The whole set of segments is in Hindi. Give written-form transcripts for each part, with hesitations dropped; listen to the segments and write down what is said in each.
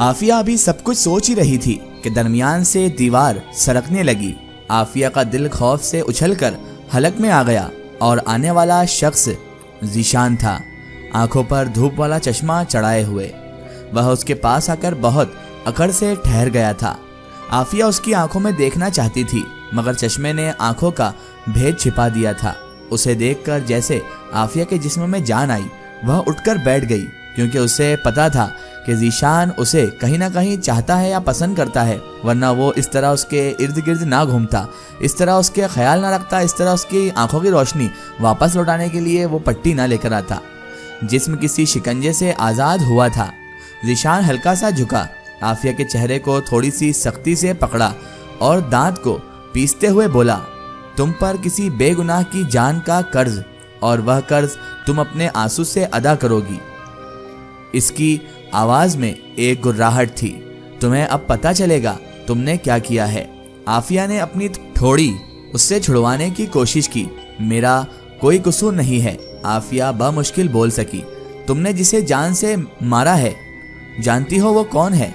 आफिया अभी सब कुछ सोच ही रही थी कि दरमियान से दीवार सरकने लगी। आफिया का दिल खौफ से उछलकर हलक में आ गया और आने वाला शख्स ज़ीशान था, आंखों पर धूप वाला चश्मा चढ़ाए हुए। वह उसके पास आकर बहुत अकड़ से ठहर गया था। आफिया उसकी आंखों में देखना चाहती थी, मगर चश्मे ने आंखों का भेद छिपा दिया था। उसे देखकर जैसे आफिया के जिस्म में जान आई, वह उठकर बैठ गई, क्योंकि उसे पता था कि ज़ीशान उसे कहीं ना कहीं चाहता है या पसंद करता है, वरना वो इस तरह उसके इर्द गिर्द ना घूमता, इस तरह उसके ख्याल ना रखता, इस तरह उसकी आंखों की रोशनी वापस लौटाने के लिए वो पट्टी ना लेकर आता। जिस्म किसी शिकंजे से आज़ाद हुआ था। ज़ीशान हल्का सा झुका, आफिया के चेहरे को थोड़ी सी सख्ती से पकड़ा और दांत को पीसते हुए बोला, तुम पर किसी बेगुनाह की जान का कर्ज, और वह कर्ज तुम अपने आंसू से अदा करोगी। इसकी आवाज में एक गुर्राहट थी। तुम्हें अब पता चलेगा तुमने क्या किया है। आफिया ने अपनी थोड़ी उससे छुड़वाने की कोशिश की। मेरा कोई कसूर नहीं है, आफिया बमुश्किल बोल सकी। तुमने जिसे जान से मारा है, जानती हो वो कौन है?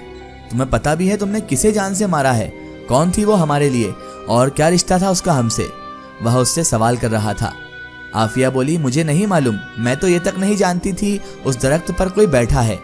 तुम्हें पता भी है तुमने किसे जान से मारा है? कौन थी वो हमारे लिए, और क्या रिश्ता था उसका हमसे? वह उससे सवाल कर रहा था। आफिया बोली, मुझे नहीं मालूम, मैं तो ये तक नहीं जानती थी उस दरख्त पर कोई बैठा है।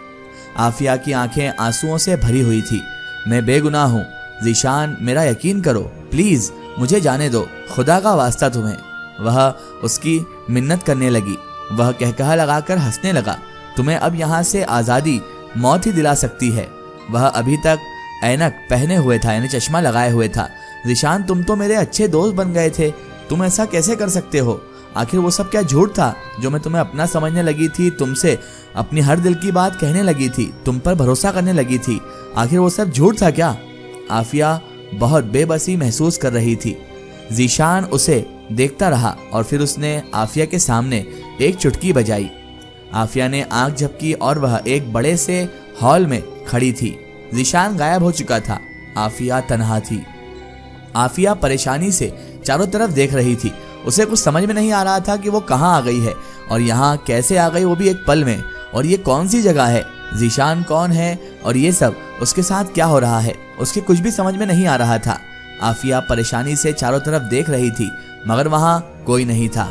आफिया की आंखें आंसुओं से भरी हुई थी। मैं बेगुनाह हूँ ज़ीशान, मेरा यकीन करो, प्लीज मुझे जाने दो, खुदा का वास्ता तुम्हें। वह उसकी मिन्नत करने लगी। वह कहकहा लगाकर हंसने लगा। तुम्हें अब यहाँ से आज़ादी मौत ही दिला सकती है। वह अभी तक ऐनक पहने हुए था, यानी चश्मा लगाए हुए था। ज़ीशान, तुम तो मेरे अच्छे दोस्त बन गए थे, तुम ऐसा कैसे कर सकते हो? आखिर वो सब क्या झूठ था जो मैं तुम्हें अपना समझने लगी थी, तुमसे अपनी हर दिल की बात कहने लगी थी, तुम पर भरोसा करने लगी थी? आखिर वो सब झूठ था क्या? आफिया बहुत बेबसी महसूस कर रही थी। ज़ीशान उसे देखता रहा और फिर उसने आफिया के सामने एक चुटकी बजाई। आफिया ने आंख झपकी और वह एक बड़े से हॉल में खड़ी थी। ज़ीशान गायब हो चुका था। आफिया तन्हा थी। आफिया परेशानी से चारों तरफ देख रही थी। उसे कुछ समझ में नहीं आ रहा था कि वो कहाँ आ गई है और यहाँ कैसे आ गई, वो भी एक पल में। और ये कौन सी जगह है, ज़ीशान कौन है और ये सब उसके साथ क्या हो रहा है, उसके कुछ भी समझ में नहीं आ रहा था। आफिया परेशानी से चारों तरफ देख रही थी, मगर वहाँ कोई नहीं था।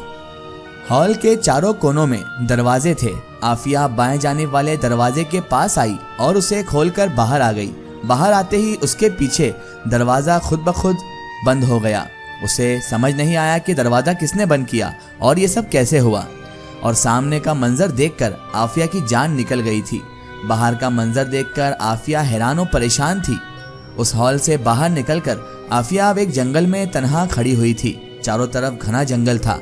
हॉल के चारों कोनों में दरवाजे थे। आफिया बाएं जानिब वाले दरवाजे के पास आई और उसे खोलकर बाहर आ गई। बाहर आते ही उसके पीछे दरवाजा खुद ब खुद बंद हो गया। उसे समझ नहीं आया कि दरवाजा किसने बंद किया और ये सब कैसे हुआ। और सामने का मंजर देखकर आफिया की जान निकल गई थी। बाहर का मंजर देखकर आफिया हैरान और परेशान थी। उस हॉल से बाहर निकलकर आफिया अब एक जंगल में तन्हा खड़ी हुई थी। चारों तरफ घना जंगल था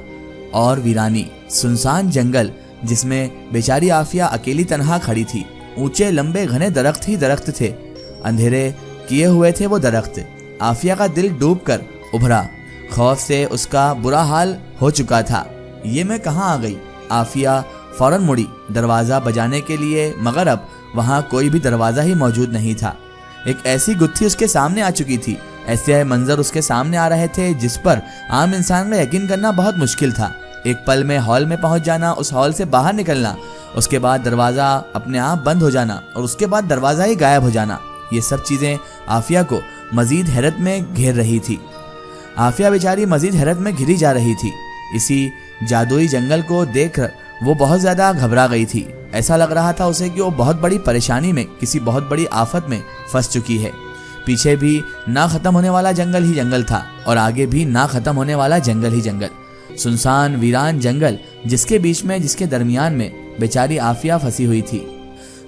और वीरानी सुनसान जंगल, जिसमें बेचारी आफिया अकेली तन्हा खड़ी थी। ऊंचे लंबे घने दरख्त ही दरख्त थे, अंधेरे किए हुए थे वो दरख्त। आफिया का दिल डूबकर उभरा। खौफ से उसका बुरा हाल हो चुका था। ये मैं कहाँ आ गई? आफिया फौरन मुड़ी दरवाज़ा बजाने के लिए, मगर अब वहाँ कोई भी दरवाज़ा ही मौजूद नहीं था। एक ऐसी गुत्थी उसके सामने आ चुकी थी। ऐसे मंजर उसके सामने आ रहे थे जिस पर आम इंसान का यकीन करना बहुत मुश्किल था। एक पल में हॉल में पहुंच जाना, उस हॉल से बाहर निकलना, उसके बाद दरवाज़ा अपने आप बंद हो जाना और उसके बाद दरवाज़ा ही गायब हो जाना, ये सब चीज़ें आफिया को मजीद हैरत में घेर रही थी। आफिया बेचारी मजीद हैरत में घिरी जा रही थी। इसी जादुई जंगल को देखकर वो बहुत ज़्यादा घबरा गई थी। ऐसा लग रहा था उसे कि वो बहुत बड़ी परेशानी में, किसी बहुत बड़ी आफत में फंस चुकी है। पीछे भी ना ख़त्म होने वाला जंगल ही जंगल था और आगे भी ना ख़त्म होने वाला जंगल ही जंगल। सुनसान वीरान जंगल, जिसके बीच में, जिसके दरमियान में बेचारी आफिया फंसी हुई थी।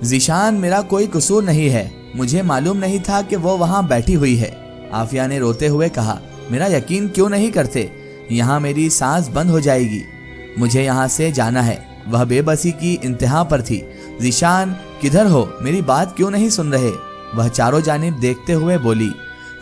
ज़ीशान, मेरा कोई कसूर नहीं है, मुझे मालूम नहीं था कि वो वहाँ बैठी हुई है। आफिया ने रोते हुए कहा, मेरा यकीन क्यों नहीं करते? यहाँ मेरी सांस बंद हो जाएगी, मुझे यहाँ से जाना है। वह बेबसी की इंतहा पर थी। ज़ीशान, किधर हो? मेरी बात क्यों नहीं सुन रहे? वह चारों जानिब देखते हुए बोली।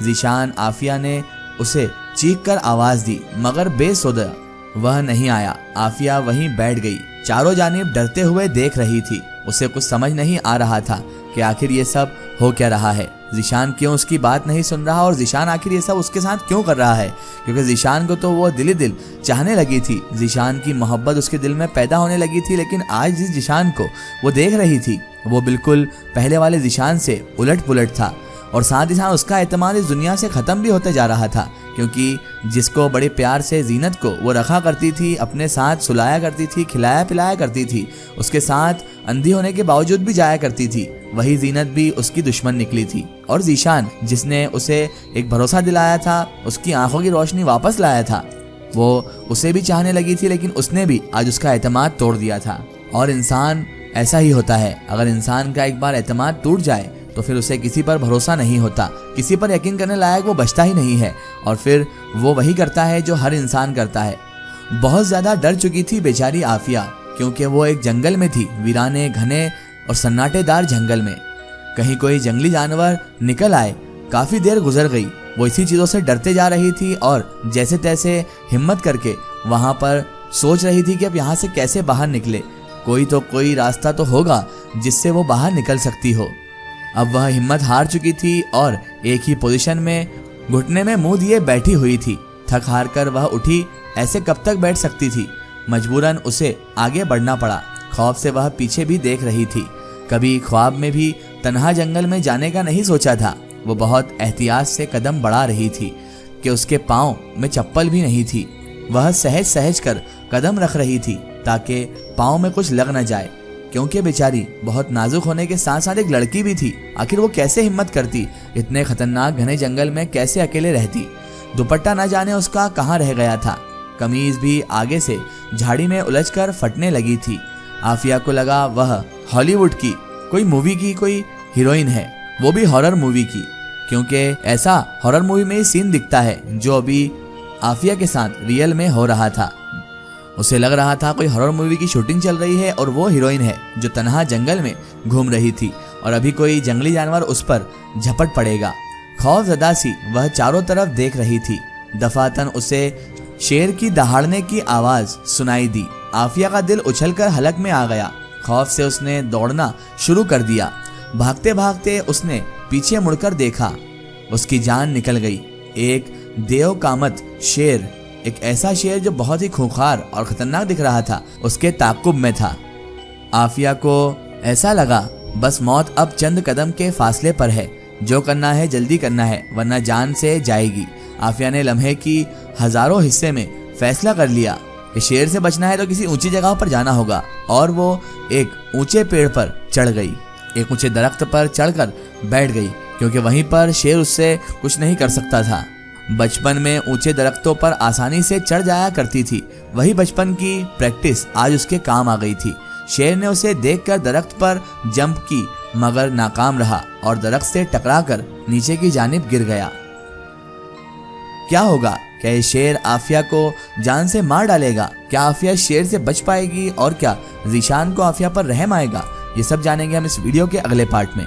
ज़ीशान, आफिया ने उसे चीख कर आवाज़ दी, मगर बेसुदा वह नहीं आया। आफिया वहीं बैठ गई, चारों जानिब डरते हुए देख रही थी। उसे कुछ समझ नहीं आ रहा था कि आखिर ये सब हो क्या रहा है, ज़ीशान क्यों उसकी बात नहीं सुन रहा और ज़ीशान आखिर ये सब उसके साथ क्यों कर रहा है। क्योंकि ज़ीशान को तो वो दिल ही दिल चाहने लगी थी, ज़ीशान की मोहब्बत उसके दिल में पैदा होने लगी थी। लेकिन आज जिस ज़ीशान को वो देख रही थी वो बिल्कुल पहले वाले ज़ीशान से उलट पुलट था और साथ ही साथ उसका एतमाद इस दुनिया से ख़त्म भी होते जा रहा था। क्योंकि जिसको बड़े प्यार से जीनत को वो रखा करती थी, अपने साथ सुलाया करती थी, खिलाया पिलाया करती थी, उसके साथ अंधी होने के बावजूद भी जाया करती थी, वही जीनत भी उसकी दुश्मन निकली थी। और ज़ीशान जिसने उसे एक भरोसा दिलाया था, उसकी आंखों की रोशनी वापस लाया था, वो उसे भी चाहने लगी थी, लेकिन उसने भी आज उसका एतमाद तोड़ दिया था। और इंसान ऐसा ही होता है, अगर इंसान का एक बार एतमाद टूट जाए तो फिर उसे किसी पर भरोसा नहीं होता, किसी पर यकीन करने लायक वो बचता ही नहीं है और फिर वो वही करता है जो हर इंसान करता है। बहुत ज़्यादा डर चुकी थी बेचारी आफिया, क्योंकि वो एक जंगल में थी, वीराने घने और सन्नाटेदार जंगल में। कहीं कोई जंगली जानवर निकल आए, काफ़ी देर गुजर गई, वो इसी चीज़ों से डरते जा रही थी और जैसे तैसे हिम्मत करके वहाँ पर सोच रही थी कि अब यहाँ से कैसे बाहर निकले, कोई तो कोई रास्ता तो होगा जिससे वो बाहर निकल सकती हो। अब वह हिम्मत हार चुकी थी और एक ही पोजीशन में घुटने में मुंह दिए बैठी हुई थी। थक हार कर वह उठी, ऐसे कब तक बैठ सकती थी, मजबूरन उसे आगे बढ़ना पड़ा। खौफ से वह पीछे भी देख रही थी, कभी ख्वाब में भी तन्हा जंगल में जाने का नहीं सोचा था। वो बहुत एहतियात से कदम बढ़ा रही थी कि उसके पाँव में चप्पल भी नहीं थी। वह सहज सहज कर कदम रख रही थी ताकि पाँव में कुछ लग न जाए, क्योंकि बेचारी बहुत नाजुक होने के साथ साथ एक लड़की भी थी। आखिर वो कैसे हिम्मत करती, इतने खतरनाक घने जंगल में कैसे अकेले रहती। दुपट्टा न जाने उसका कहाँ रह गया था, कमीज भी आगे से झाड़ी में उलझकर फटने लगी थी। आफिया को लगा वह हॉलीवुड की कोई मूवी की कोई हीरोइन है, वो भी हॉरर मूवी की, क्योंकि ऐसा हॉरर मूवी में ही सीन दिखता है जो अभी आफिया के साथ रियल में हो रहा था। उसे लग रहा था कोई हॉरर मूवी की शूटिंग चल रही है और वो हीरोइन है जो तन्हा जंगल में घूम रही थी और अभी कोई जंगली जानवर उस पर झपट पड़ेगा। खौफजदा सी वह चारों तरफ देख रही थी। दफातन उसे शेर की दहाड़ने की आवाज सुनाई दी। आफिया का दिल उछलकर हलक में आ गया। खौफ से उसने दौड़ना शुरू कर दिया। भागते भागते उसने पीछे मुड़कर देखा, उसकी जान निकल गई। एक देवकामत शेर, एक ऐसा शेर जो बहुत ही खूंखार और खतरनाक दिख रहा था, उसके ताक़ुब में था। आफिया को ऐसा लगा बस मौत अब चंद कदम के फासले पर है, जो करना है जल्दी करना है वरना जान से जाएगी। आफिया ने लम्हे की हजारों हिस्से में फैसला कर लिया कि शेर से बचना है तो किसी ऊंची जगह पर जाना होगा और वो एक ऊंचे पेड़ पर चढ़ गई, एक ऊंचे दरख्त पर चढ़कर बैठ गई, क्योंकि वहीं पर शेर उससे कुछ नहीं कर सकता था। बचपन में ऊंचे दरख्तों पर आसानी से चढ़ जाया करती थी, वही बचपन की प्रैक्टिस आज उसके काम आ गई थी। शेर ने उसे देखकर दरख्त पर जंप की मगर नाकाम रहा और दरख्त से टकराकर नीचे की जानिब गिर गया। क्या होगा? क्या ये शेर आफिया को जान से मार डालेगा? क्या आफिया शेर से बच पाएगी और क्या ज़ीशान को आफिया पर रहम आएगा? ये सब जानेंगे हम इस वीडियो के अगले पार्ट में।